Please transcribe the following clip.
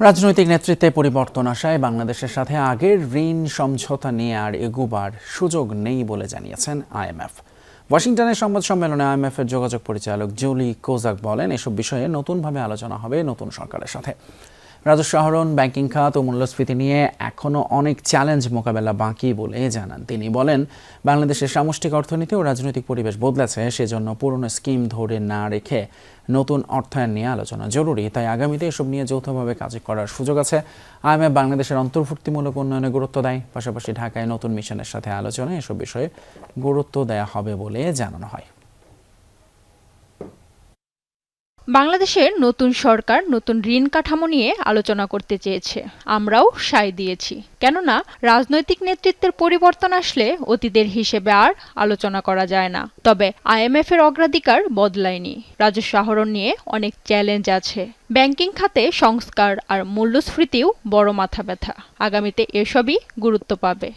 রাজনৈতিক নেতৃত্বে পরিবর্তন আসায় বাংলাদেশের সাথে আগের ঋণ সমঝোতা নিয়ে আর এগোবার সুযোগ নেই বলে জানিয়েছেন আইএমএফ। ওয়াশিংটনের সংবাদ সম্মেলনে আইএমএফের যোগাযোগ পরিচালক জুলি কোজাক বলেন, এসব বিষয়ে নতুনভাবে আলোচনা হবে নতুন সরকারের সাথে। রাজস্ব আহরণ, ব্যাংকিং খাত ও মূল্যস্ফীতি নিয়ে এখনও অনেক চ্যালেঞ্জ মোকাবেলা বাকি বলে জানান তিনি। বলেন, বাংলাদেশের সামষ্টিক অর্থনীতি ও রাজনৈতিক পরিবেশ বদলেছে, সেজন্য পুরনো স্কিম ধরে না রেখে নতুন অর্থায়ন নিয়ে আলোচনা জরুরি। তাই আগামীতে এসব নিয়ে যৌথভাবে কাজ করার সুযোগ আছে। আইএমএফ বাংলাদেশের অন্তর্ভুক্তিমূলক উন্নয়নে গুরুত্ব দেয়, পাশাপাশি ঢাকায় নতুন মিশনের সাথে আলোচনায় এসব বিষয়ে গুরুত্ব দেওয়া হবে বলে জানানো হয়। বাংলাদেশের নতুন সরকার নতুন ঋণ কাঠামো নিয়ে আলোচনা করতে চেয়েছে। আমরাও সায় দিয়েছি, কেননা রাজনৈতিক নেতৃত্বের পরিবর্তন আসলে অতীতের হিসেবে আর আলোচনা করা যায় না। তবে আইএমএফ এর অগ্রাধিকার বদলায়নি। রাজস্ব আহরণ নিয়ে অনেক চ্যালেঞ্জ আছে, ব্যাংকিং খাতে সংস্কার আর মূল্যস্ফীতিও বড় মাথা ব্যথা। আগামীতে এসবই গুরুত্ব পাবে।